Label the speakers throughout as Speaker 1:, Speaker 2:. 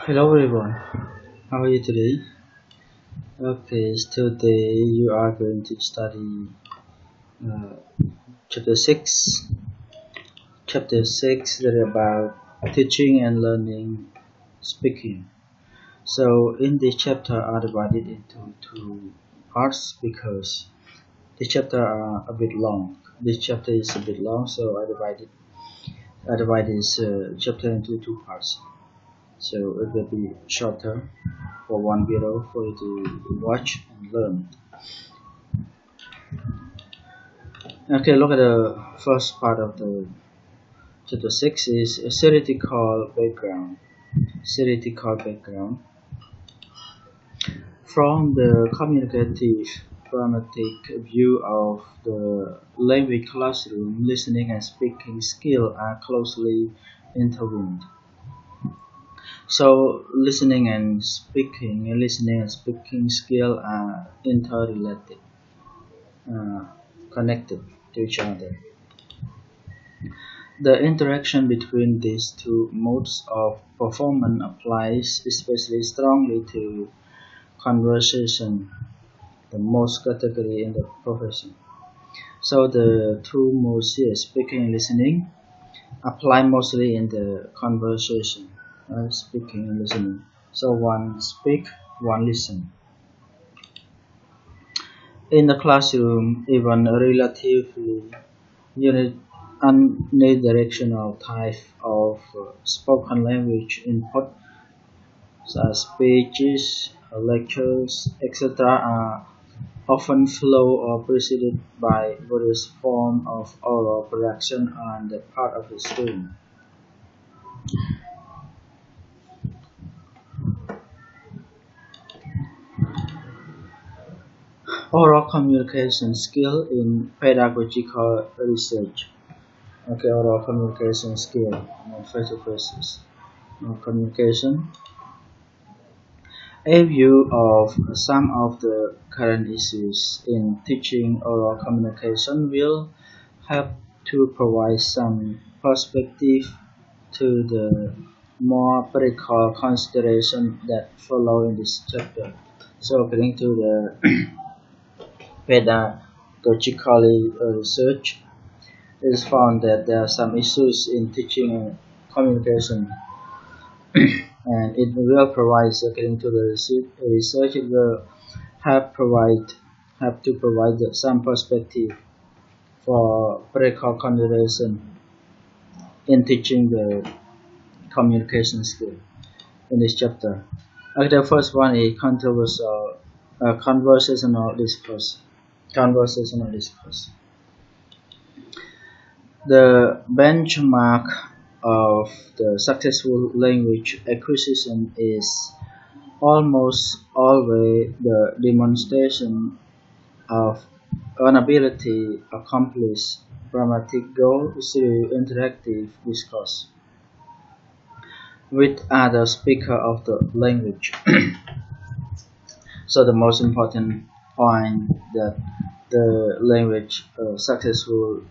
Speaker 1: Hello everyone, how are you today? Okay, so today you are going to study uh, chapter 6. Chapter 6 that is about teaching and learning speaking. So in this chapter are divided into two parts because the chapter are a bit long. This chapter is a bit long, so I divide this chapter into two parts. So it will be shorter for one video for you to watch and learn. Okay, look at the first part of the chapter 6 is a theoretical background. Theoretical background. From the communicative pragmatic view of the language classroom, listening and speaking skill are closely intertwined. So listening and speaking skill are interrelated, uh, connected to each other. The interaction between these two modes of performance applies especially strongly to conversation, the most category in the profession. So the two modes here, speaking and listening, apply mostly in the conversation, speaking and listening. So one speak, one listen. In the classroom, even a relatively unit unidirectional type of spoken language input, such as speeches, lectures, etc., are often flow or preceded by various forms of oral production on the part of the student. Oral communication skill in pedagogical research. Okay, oral communication skill, face-to-face communication. A view of some of the current issues in teaching oral communication will help to provide some perspective to the more practical consideration that follow in this chapter. So according to the pedagogical research, it is found that there are some issues in teaching communication and it will provide, according to the research, it will have to provide some perspective for practical consideration in teaching the communication skill in this chapter. Okay, the first one is conversational discourse. Conversational discourse. The benchmark of the successful language acquisition is almost always the demonstration of an ability to accomplish dramatic goal through interactive discourse with other speaker of the language. So the most important point that the language successful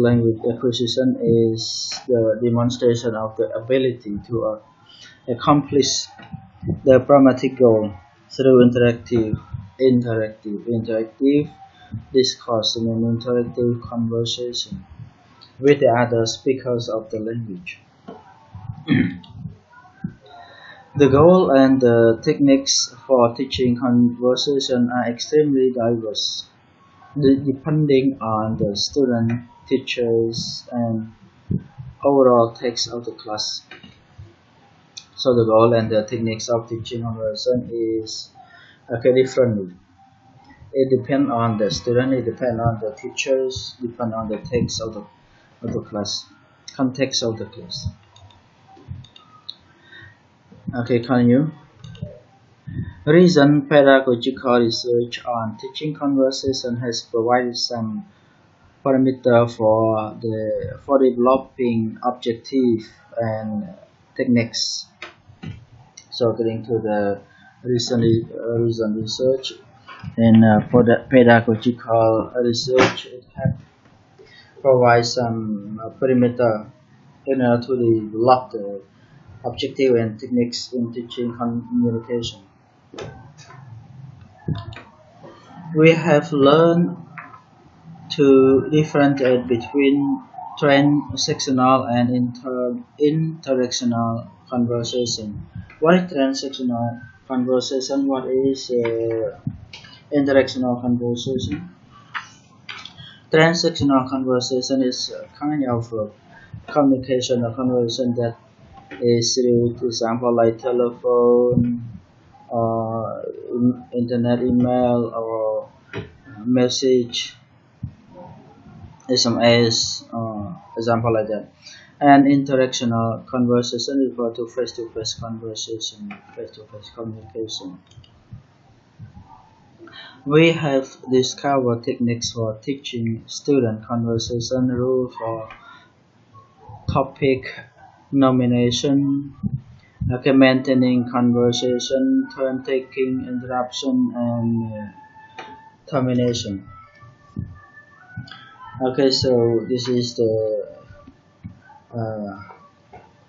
Speaker 1: language acquisition is the demonstration of the ability to accomplish the pragmatic goal through interactive discourse in an interactive conversation with the other speakers of the language. The goal and the techniques for teaching conversation are extremely diverse, depending on the student, teachers, and overall text of the class. So the goal and the techniques of teaching conversation is differently. It depends on the student, it depends on the teachers, depends on the text of the class, context of the class. Okay, continue. Recent pedagogical research on teaching conversation has provided some parameter for developing objective and techniques. So according to the recent research and for the pedagogical research, it has provide some perimeter in order to develop the objective and techniques in teaching communication. We have learned to differentiate between transactional and interactional conversation. What is transactional conversation? What is interactional conversation? Transactional conversation is a kind of communication or conversation that is through example like telephone or internet email or message SMS example like that. And interactional conversation refer to face-to-face conversation, face-to-face communication. We have discovered techniques for teaching student conversation, rule for topic nomination, maintaining conversation, turn taking, interruption, and termination. Okay, so this is the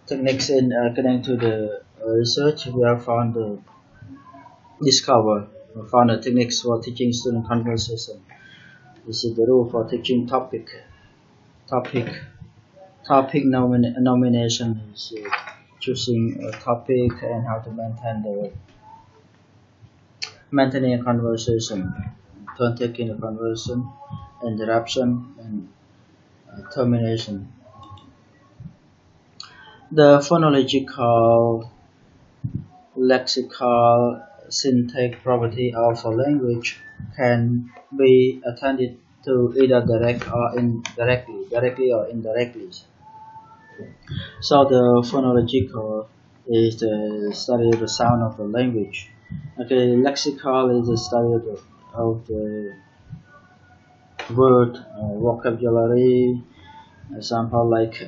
Speaker 1: techniques in according to the research. We have found the found the techniques for teaching student conversation. This is the rule for teaching topic nomination is choosing a topic and how to maintaining a conversation, turn taking a conversation, interruption, and termination. The phonological, lexical, syntactic property of a language can be attended to either directly or indirectly. So the phonological is the study of the sound of the language. Okay, lexical is the study of the word, vocabulary, example like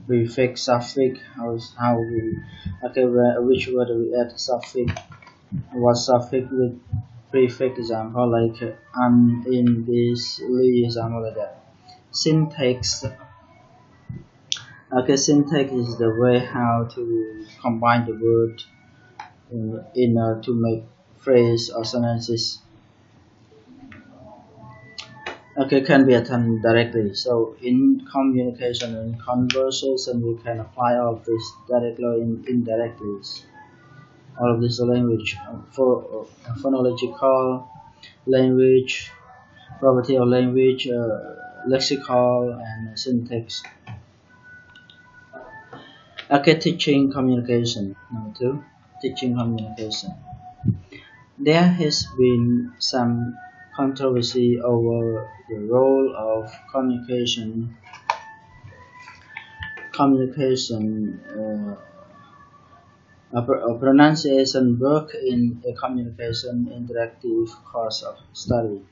Speaker 1: prefix, suffix, how we, okay, which word we add suffix, what suffix with prefix, example like in, this, li, example like that. Syntax. Okay, syntax is the way how to combine the word to make phrase or sentences. Okay, can be attended directly. So in communication and conversation, we can apply all of this directly or indirectly. All of this language for phonological language, property of language, lexical, and syntax. Okay, teaching communication. Number 2, teaching communication. There has been some controversy over the role of communication pronunciation work in a communication interactive course of study.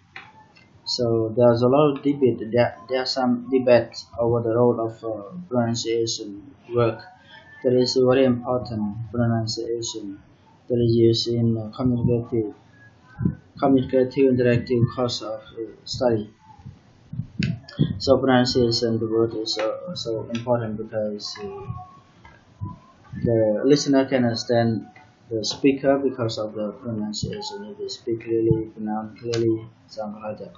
Speaker 1: So there's a lot of debate. There's some debate over the role of pronunciation work. That is very important pronunciation that is used in communicative interactive course of study. So pronunciation the word is so important because the listener can understand the speaker because of the pronunciation. If they speak clearly, pronounce clearly, something like that.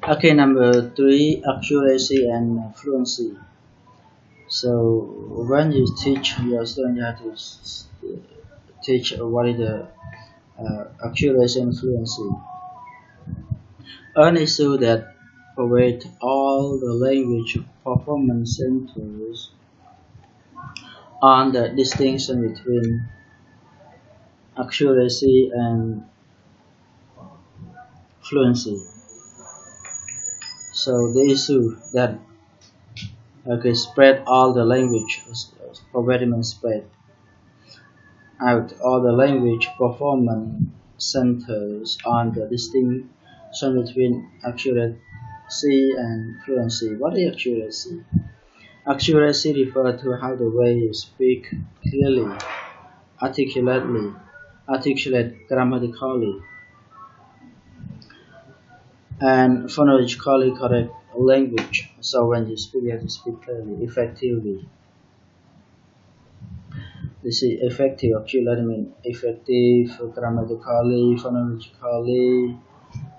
Speaker 1: Okay, number 3, accuracy and fluency. So when you teach your student, you have to teach what is the accuracy and fluency. An issue that pervades all the language performance centers on the distinction between accuracy and fluency. So the issue that spread all the language, pervadement spread out all the language performance centers on the distinction between accuracy and fluency. What is accuracy? Accuracy refers to how the way you speak clearly, articulate grammatically, and phonologically correct language. So when you speak, you have to speak clearly, effectively. This is effective. Actually, I mean effective grammatically, phonologically.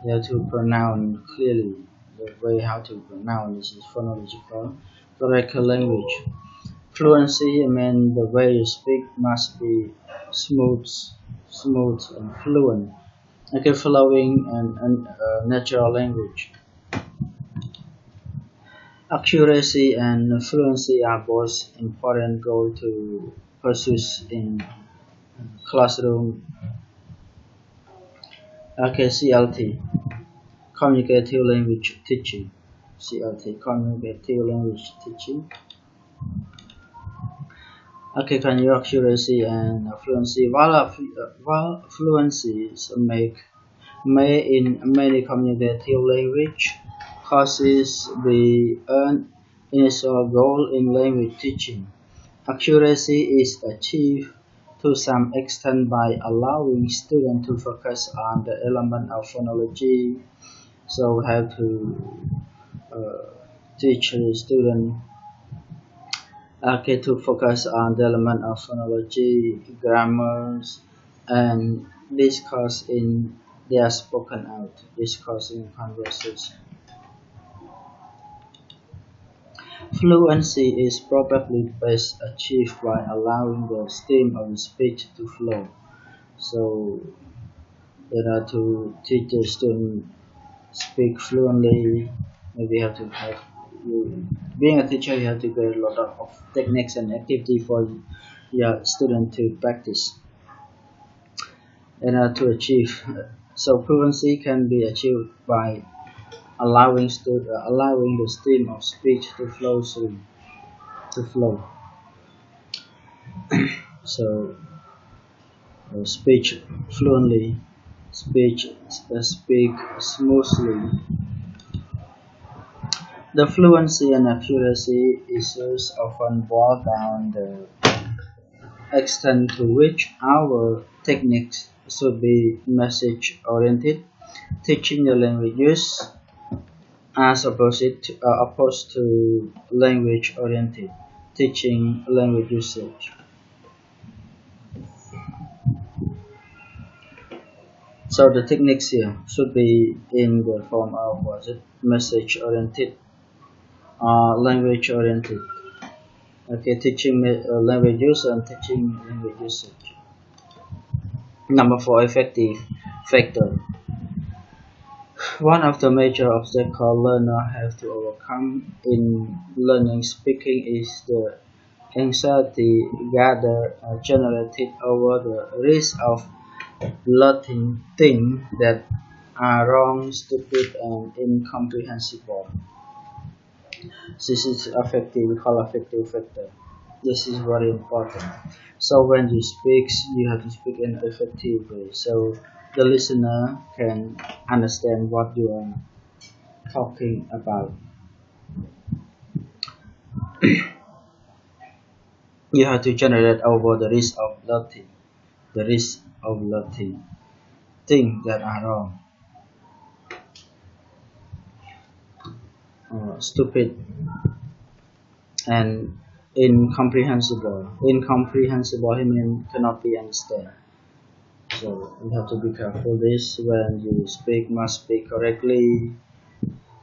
Speaker 1: You have to pronounce clearly. The way how to pronounce is phonological. Correct language. Fluency, I mean the way you speak must be smooth and fluent. Okay, flowing and natural language. Accuracy and fluency are both important goals to pursue in classroom. Okay, CLT, communicative language teaching. CLT, communicative language teaching. Okay, can you accuracy and fluency? While fluency may in many communicative language courses be an initial goal in language teaching. Accuracy is achieved to some extent by allowing students to focus on the element of phonology. So we have to teach the student to focus on the element of phonology, grammars, and discourse in their spoken out, discourse in conversation. Fluency is probably best achieved by allowing the stream of speech to flow. So, to teach the student speak fluently, maybe you have to have you. Being a teacher, you have to get a lot of techniques and activity for your student to practice and to achieve. So, fluency can be achieved by allowing the stream of speech to flow through to flow. So speech fluently, speak smoothly. The fluency and accuracy issues often boil down the extent to which our techniques should be message oriented, teaching the languages as opposed to language oriented, teaching language usage. So the techniques here should be in the form of message oriented, language oriented. Okay, teaching language use and teaching language usage. Number 4, effective factor. One of the major obstacles learners have to overcome in learning speaking is the anxiety generated over the risk of blurting things that are wrong, stupid, and incomprehensible. This is affective, we call affective factor. This is very important. So when you speak, you have to speak in an effective way. So the listener can understand what you are talking about. You have to generate over the risk of blurting things that are wrong, stupid, and incomprehensible. Incomprehensible, I mean cannot be understood. So you have to be careful this when you speak, must speak correctly,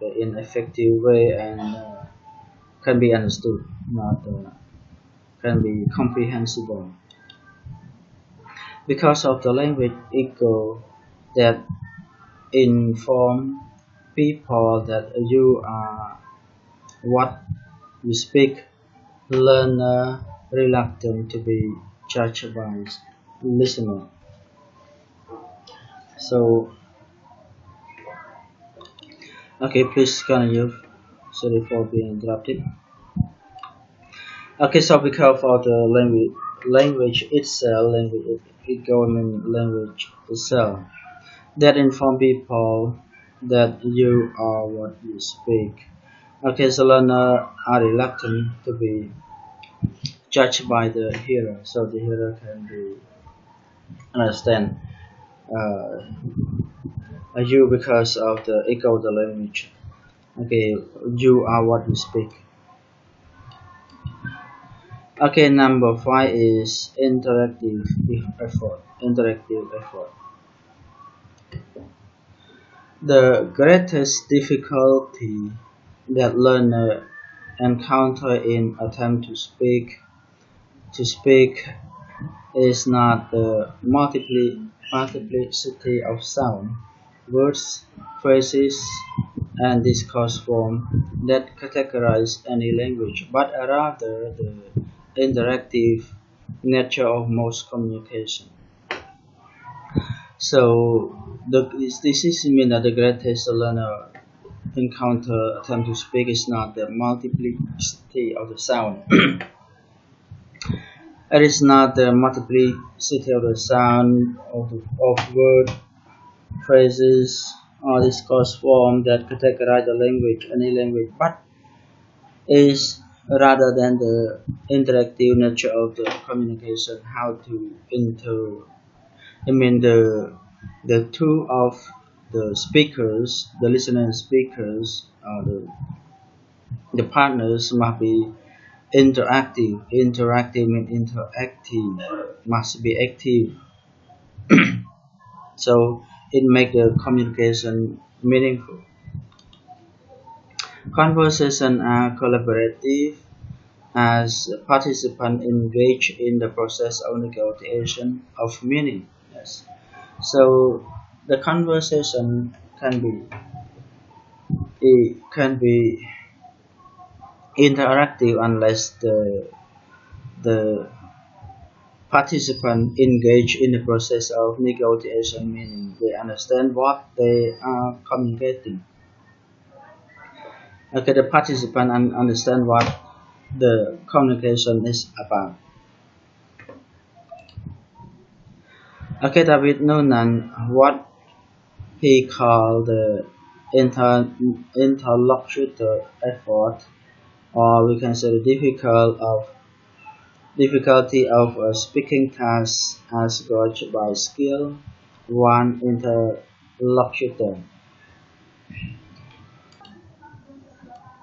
Speaker 1: in effective way, and can be understood, not can be comprehensible. Because of the language ego that inform people that you are what you speak, learner reluctant to be judged by listener. So okay, please continue. Sorry for being interrupted. Okay, so because of the language itself, language itself, that inform people that you are what you speak. Okay, so learner are reluctant to be judged by the hearer, so the hearer can be understand you because of the echo of the language. Okay, you are what you speak. Okay, number 5 is interactive effort. Interactive effort. The greatest difficulty that learner encounter in attempt to speak is not the multiplicity of sound, words, phrases, and discourse form that categorize any language, but rather the interactive nature of most communication. So this is mean that the greatest learner encounter attempt to speak is not the multiplicity of the sound. It is not the multiplicity of the sound of word, phrases, or discourse form that categorize the language, any language, but is rather than the interactive nature of the communication, how to I mean the two of the speakers, the listener and speakers, the partners must be interactive. Interactive means interactive, must be active. So it makes the communication meaningful. Conversations are collaborative as participants engage in the process of negotiation of meaning. Yes. So the conversation can be interactive unless the participant engage in the process of negotiation, meaning they understand what they are communicating. Okay, the participant understand what the communication is about. Okay, David Noonan, what he called the interlocutor effort, or we can say the difficulty of a speaking task as gauged by skill, one interlocutor.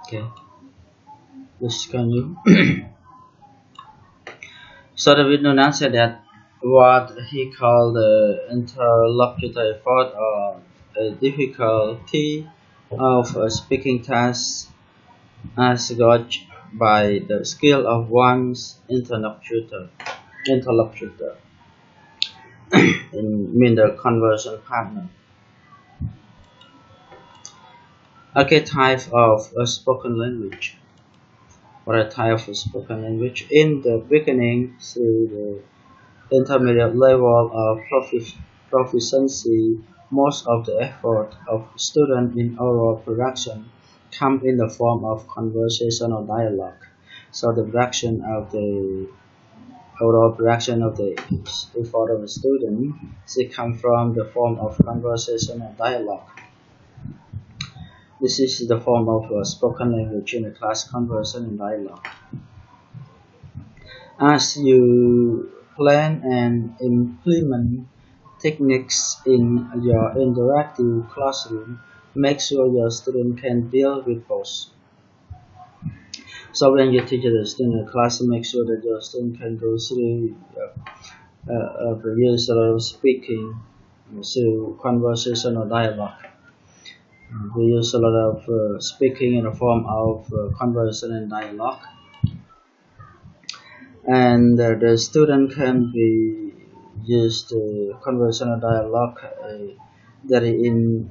Speaker 1: Okay, this can you. So David Noonan said that what he called the interlocutor effort, or a difficulty of a speaking task as gauged by the skill of one's interlocutor in mean the conversation partner. Okay, type of a spoken language. What a type of spoken language? In the beginning, through the intermediate level of proficiency, most of the effort of students in oral production come in the form of conversational dialogue. So the production of the oral production of the effort of a student should come from the form of conversational dialogue. This is the form of spoken language in the class conversation and dialogue. As you plan and implement techniques in your interactive classroom, make sure your student can deal with both. So when you teach the student in class, make sure that your student can go through the use of speaking, through conversation or dialogue. We use a lot of speaking in the form of conversation and dialogue, and the student can be used conversational dialogue that in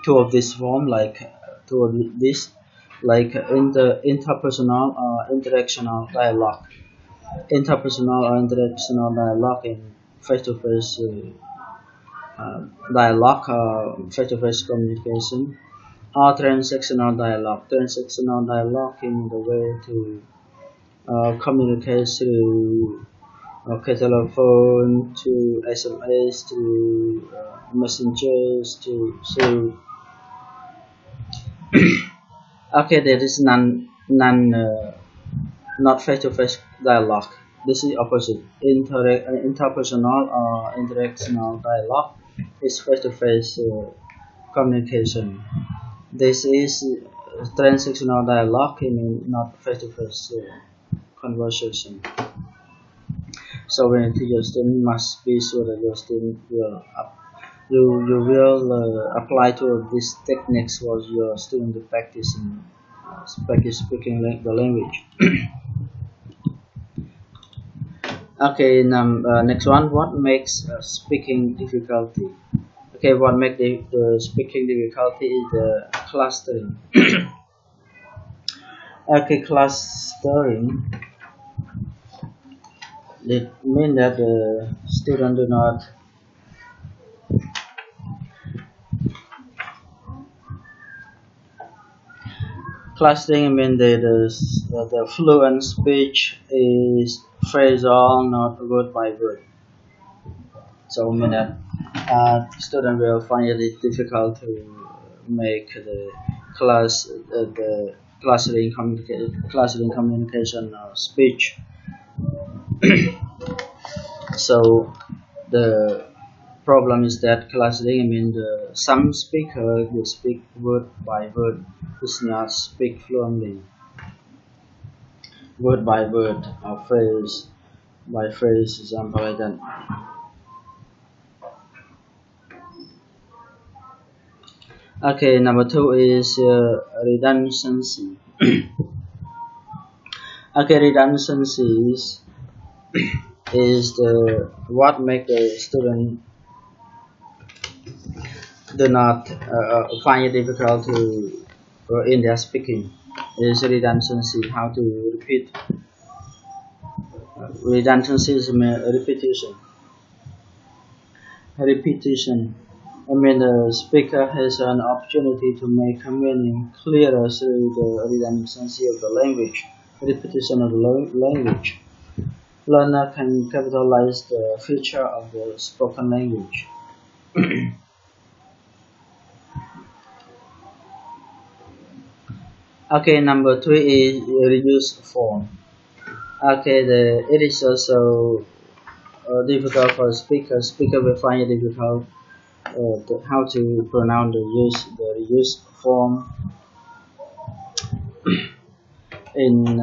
Speaker 1: two of this form, like two of this, like in the interpersonal or interactional dialogue. Interpersonal or interactional dialogue in face-to-face dialogue, face-to-face communication, or transactional dialogue. Transactional dialogue in the way to communicate through telephone, to SMS, to messengers, to through. Okay, there is not face-to-face dialogue. This is opposite. Interpersonal or interactional dialogue is face-to-face communication. This is transactional dialogue, not face-to-face conversation. So when you teach your student, must be sure that your student will you will apply to these techniques while your student practice speaking the language. Okay, next one. What makes speaking difficulty? Okay, what makes the speaking difficulty is the clustering. Okay, clustering. It means that the student do not clustering means that the fluent speech is phrasal, not word by word. So mean that student will find it difficult to make the clustering communication speech. So the problem is that clustering means some speaker will speak word by word, does not speak fluently, word by word or phrase by phrase, example like that. Okay, number two is redundancy. Okay, redundancy is the what make the student do not find it difficult to in their speaking. Is redundancy, how to repeat. Redundancy is repetition. Repetition. The speaker has an opportunity to make meaning clearer through the redundancy of the language, repetition of the language. Learner can capitalize the feature of the spoken language. Okay, number three is reduce form. Okay, it is also difficult for speaker. Speaker will find it difficult how to pronounce the reduced form in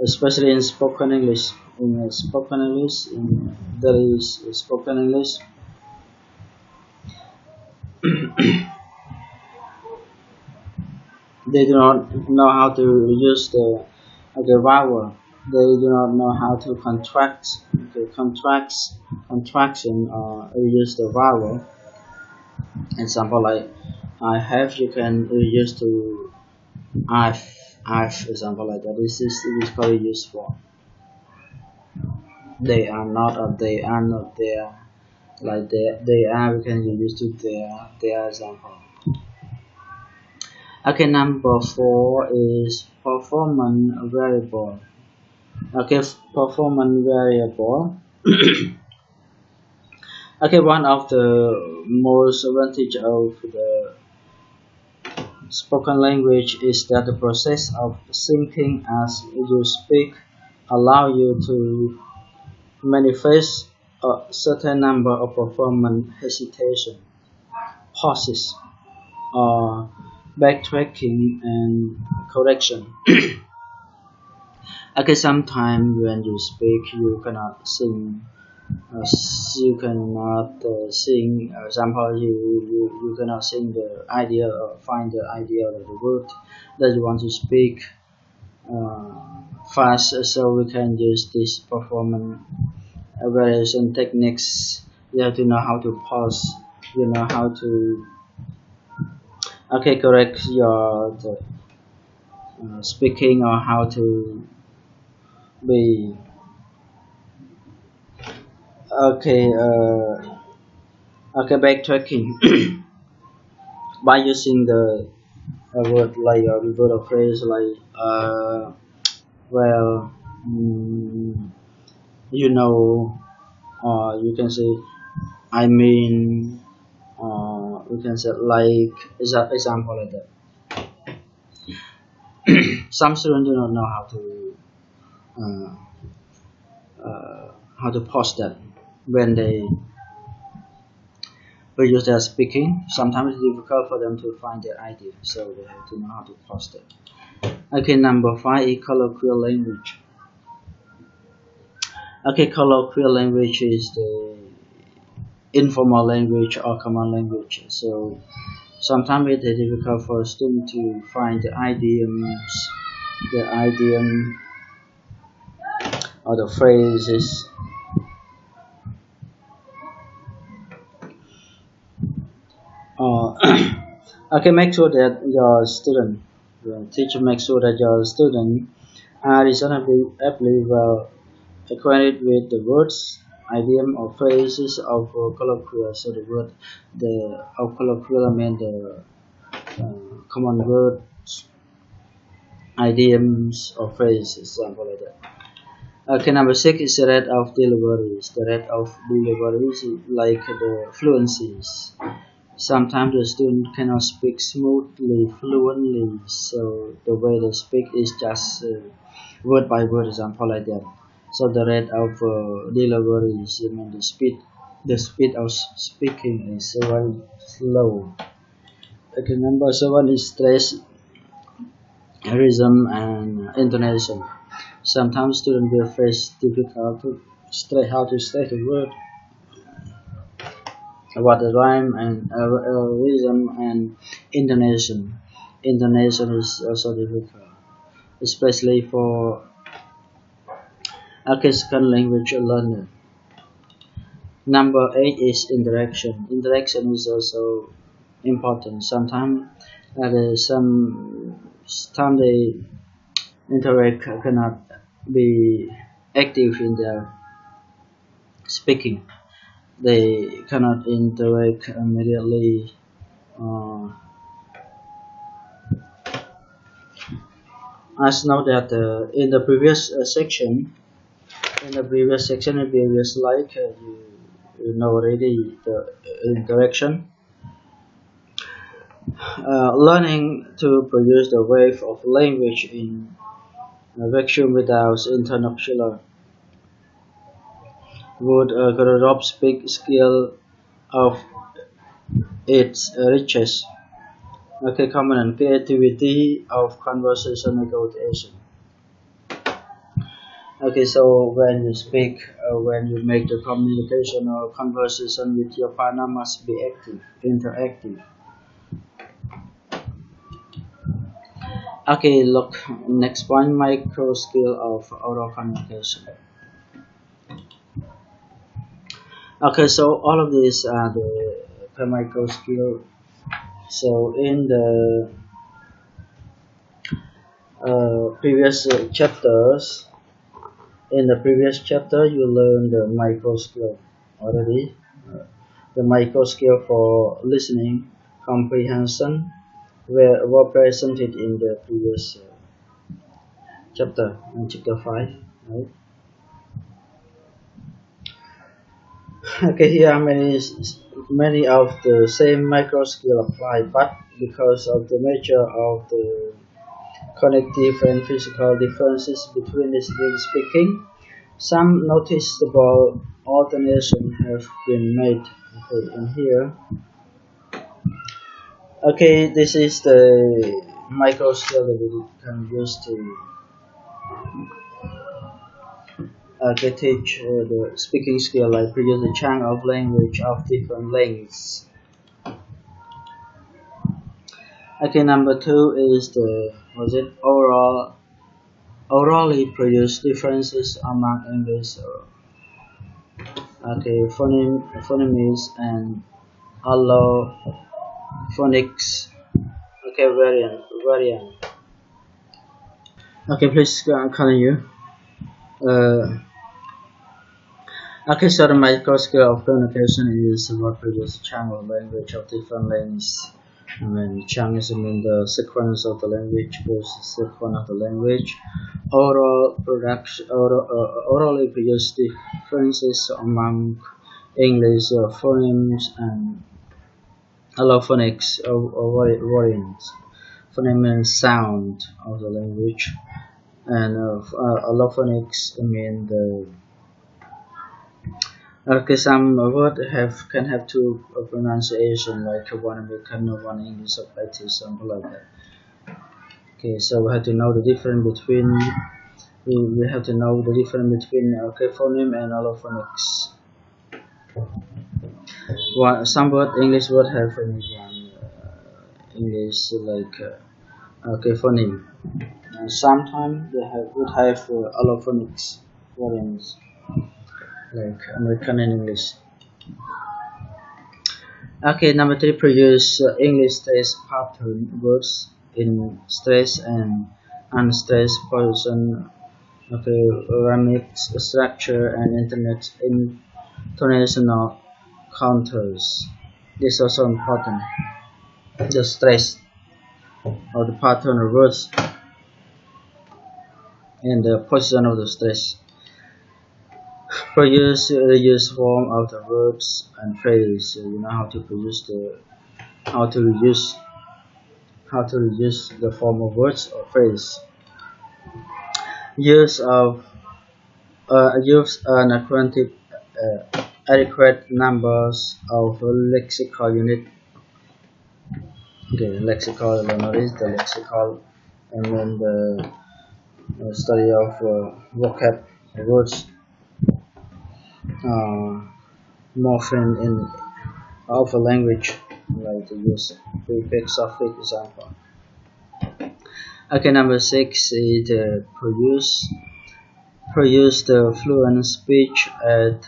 Speaker 1: especially in spoken English. In spoken English, there is spoken English. They do not know how to use the vowel. They do not know how to contraction or use the vowel. Example like I have, you can use to I've, example like that. This is called useful. They are not or they are not there. Like they are, we can use to their example. Okay, number four is performance variable. Okay, performance variable. Okay, one of the most advantage of the spoken language is that the process of thinking as you speak allow you to manifest a certain number of performance hesitation, pauses, or backtracking and correction. Okay, sometimes when you speak, you cannot sing. You cannot sing. Example, you cannot sing the idea or find the idea of the word that you want to speak fast. So we can use this performance variation techniques. You have to know how to pause. You know how to correct your speaking or how to be backtracking by using the word like a word or phrase like well you know, you can say I mean, you can say like example like that. Some students do not know how to pause that when produce their speaking. Sometimes it's difficult for them to find their idea, so they have to know how to foster. Okay, number 5 is colloquial language. Okay, colloquial language is the informal language or common language. So sometimes it is difficult for a student to find the idiom or the phrases. Okay, make sure that your student, the teacher, make sure that your student are reasonably well acquainted with the words, idiom, or phrases of colloquial. So the word, of colloquial, I mean the common words, idioms, or phrases, something like that. Okay, number 6 is the rate of deliveries. The rate of deliveries is like the fluencies. Sometimes the student cannot speak smoothly, fluently, so the way they speak is just word by word, example like that. So the rate of deliveries, I mean the speed of speaking is very slow. Okay, number 7 is stress, rhythm, and intonation. Sometimes students will face difficult to how to state a word, about the rhyme and rhythm and intonation. Intonation is also difficult, especially for second language learner. Number 8 is interaction. Interaction is also important. Sometimes some they interact cannot be active in their speaking. They cannot interact immediately. As know that in the previous section, previous slide, you know already the interaction. Learning to produce the wave of language in a vacuum without interruption would corrupt speak skill of its riches. Okay, common and creativity of conversation negotiation. Okay, so when you speak, when you make the communication or conversation with your partner must be active, interactive. Okay, look, next point, micro skill of oral communication. Okay, so all of these are the micro skill. So in the previous chapters, in the previous chapter, you learned the micro skill already. The micro skill for listening, comprehension, were presented in the previous chapter, in chapter 5. Right? Okay, here are many of the same micro skill applied, but because of the nature of the cognitive and physical differences between listening and speaking, some noticeable alterations have been made. Okay, in here. Okay, this is the micro skill that we can use to teach the speaking skill, like produce a chunk of language of different lengths. Okay, number 2 is the orally produce differences among English. Okay, phonemes and allophonics. Okay, variant. Okay, please continue. Okay, so the micro skill of communication is what produce chunk of language of different lengths. I mean, chunk is the sequence of the language versus sequence of the language. Orally produce differences among English phonemes and allophonics or variants. Phoneme means sound of the language, and allophonics mean Okay, some word can have two pronunciation, like one American or one English or British, something like that. Okay, so we have to know the difference between we have to know the difference between phoneme and allophonics. Some English word have only one English like phoneme. Sometimes they would have allophonics variants like American and English. Okay, number three, produce English stress pattern words in stress and unstressed position. Okay, rhythmic structure and intonational counters. This is also important. The stress or the pattern of words and the position of the stress. Produce the use form of the verbs and phrase. So you know how to produce how to use the form of words or phrase. Use of use an adequate numbers of lexical unit. Okay, lexical knowledge, the lexical, and then the study of vocab words, morpheme in of a language, like to use prefix, suffix, example. Okay, number six is produce the fluent speech at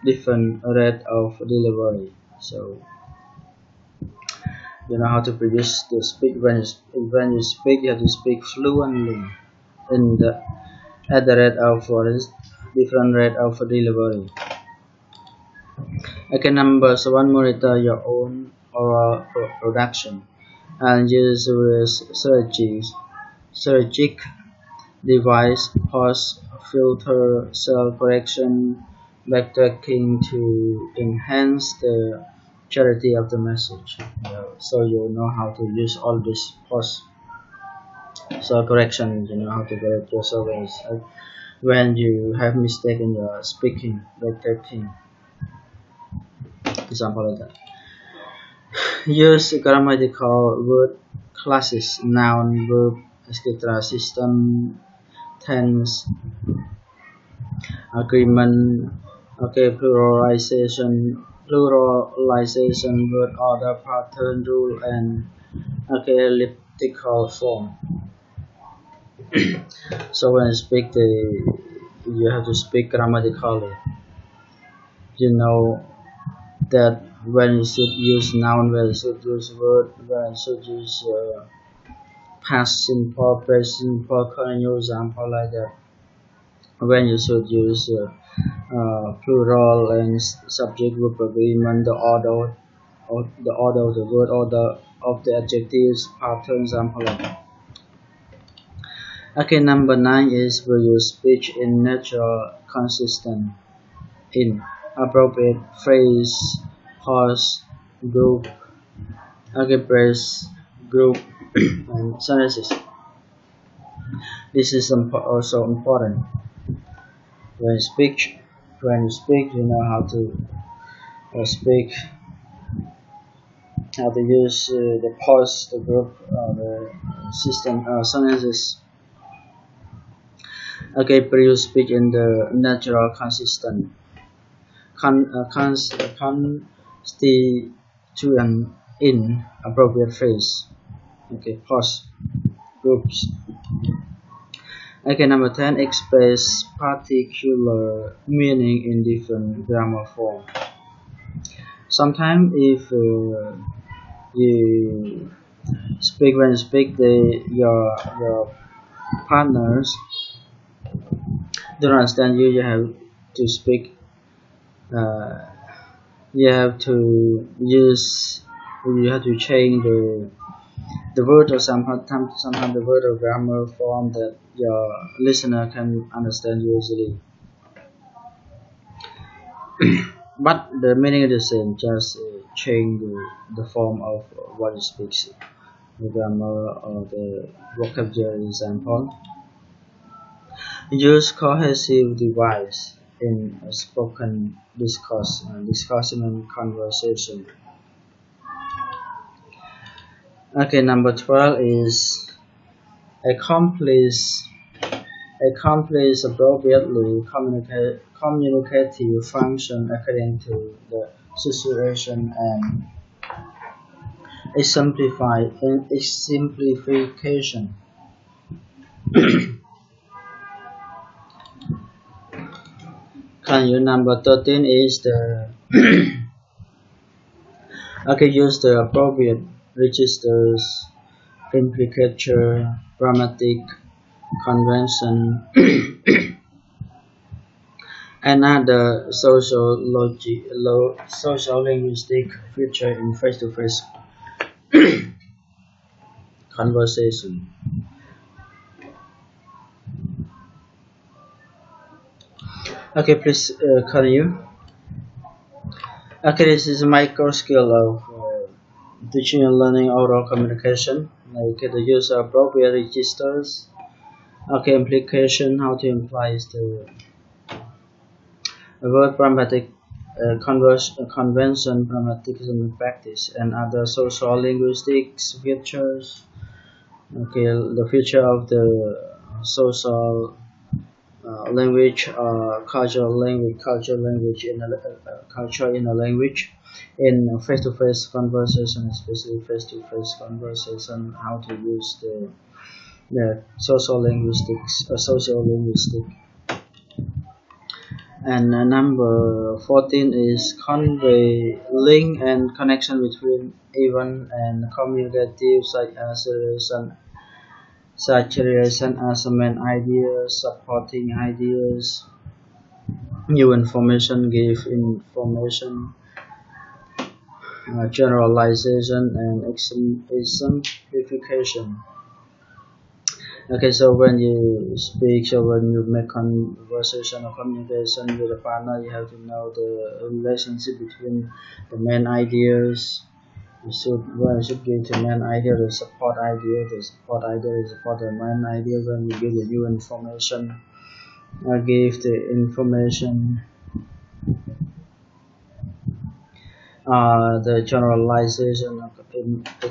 Speaker 1: different rate of delivery. So you know how to produce the speak when you speak. You have to speak fluently in the at the rate of different rate of delivery. Okay, numbers one, monitor your own oral production and use with strategic device, pause, filter, self correction, backtracking to enhance the clarity of the message. So you know how to use all this pause, self correction. You know how to correct yourself when you have mistake in your speaking, backtracking, example like that. Use grammatical word classes, noun, verb, etc. system, tense, agreement, okay, pluralization, word order, pattern, rule, and okay, elliptical form. So when you speak, you have to speak grammatically. You know that when you should use noun, when you should use word, when you should use past simple, present simple, continuous, example like that. When you should use plural and subject verb agreement, the order of the word, order of the adjectives, pattern, example like that. Okay, number nine is will use speech in natural, consistent, in appropriate phrase, pause, group, okay, press, group, and sentences. This is also important. When you speak, you know how to speak, how to use the pause, the group, the system sentences. Okay, produce speech in the natural, consistent, constituent in appropriate phrase. Okay, pause, groups. Okay, number 10, express particular meaning in different grammar form. Sometimes if you speak when you speak, your partners don't understand you. You have to speak. You have to use. You have to change the word, or sometimes the word or grammar form that your listener can understand easily. But the meaning is the same, just change the form of what it speaks, the grammar or the vocabulary example. Use cohesive device. in a spoken discourse, discussion and conversation. Okay, number 12 is accomplish appropriately communicative function according to the situation and exemplification. Can you number 13 is the okay, use the appropriate registers, implicature, grammatic convention, and other social linguistic feature in face-to-face conversation. Okay, please continue. Okay, this is a micro skill of teaching and learning oral communication, like the use of appropriate registers. Okay, implication, how to imply is the word grammatic convention, grammaticism practice, and other social linguistics features. Okay, the feature of the social language, culture in a language, in face-to-face conversation, especially face-to-face conversation, how to use the social linguistic. And number 14 is convey link and connection between event and communicative saturation as a main ideas, supporting ideas, new information, give information, generalization and exemplification. Okay, so when you speak, so when you make conversation or communication with a partner, you have to know the relationship between the main ideas. You should give the main idea, the support idea, support the main idea. When you give the new information, give the information, the generalization of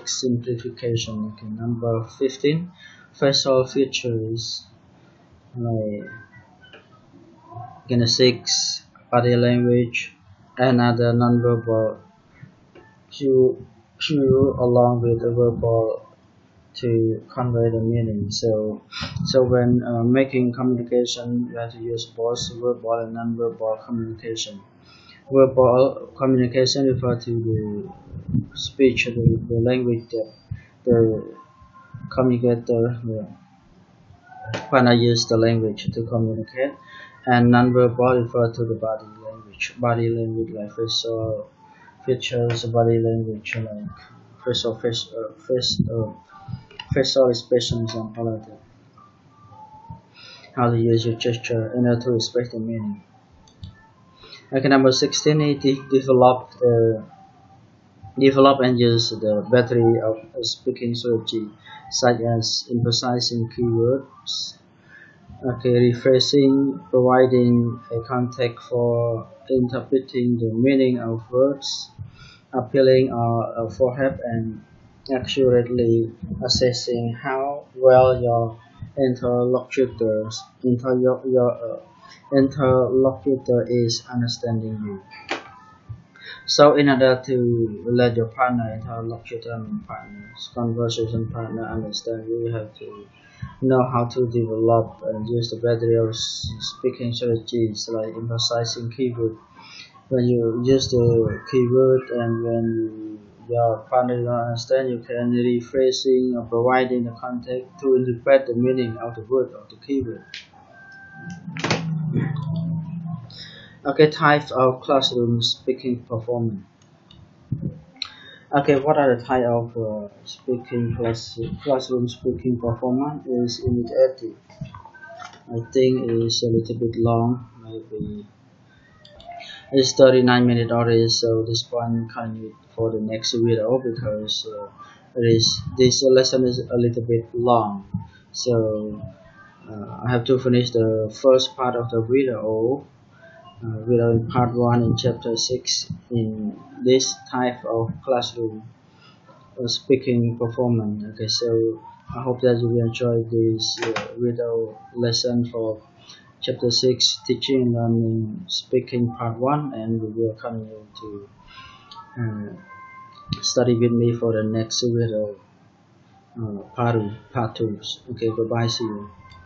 Speaker 1: simplification. Okay, number 15, facial features like kinesics, body language, and other nonverbal cue along with the verbal to convey the meaning. So when making communication, you have to use both verbal and non-verbal communication. Verbal communication refers to the speech, the language that the communicator when I use the language to communicate, and non-verbal refer to the body language like facial features, body language like facial expressions and all of that. How to use your gesture in order to express the meaning. Okay, number 16 is develop and use the battery of speaking strategy, such as emphasizing keywords, okay, rephrasing, providing a context for interpreting the meaning of words, appealing for help, and accurately assessing how well your interlocutor is understanding you. So in order to let your conversation partner understand you, have to know how to develop and use the battery of speaking strategies like emphasizing keyword. When you use the keyword and when your partner don't understand, you can rephrasing or providing the context to interpret the meaning of the word or the keyword. Okay, types of classroom speaking performance. Okay, what are the type of classroom speaking performance? Is imitative. I think it's a little bit long, maybe it's 39 minutes already, so this one can for the next video because this lesson is a little bit long. So I have to finish the first part of the video We are in part 1 in chapter 6 in this type of classroom speaking performance. Okay, so I hope that you will enjoy this video lesson for chapter 6 teaching and learning speaking part 1, and we will continue to study with me for the next video part 2. Okay, goodbye, see you.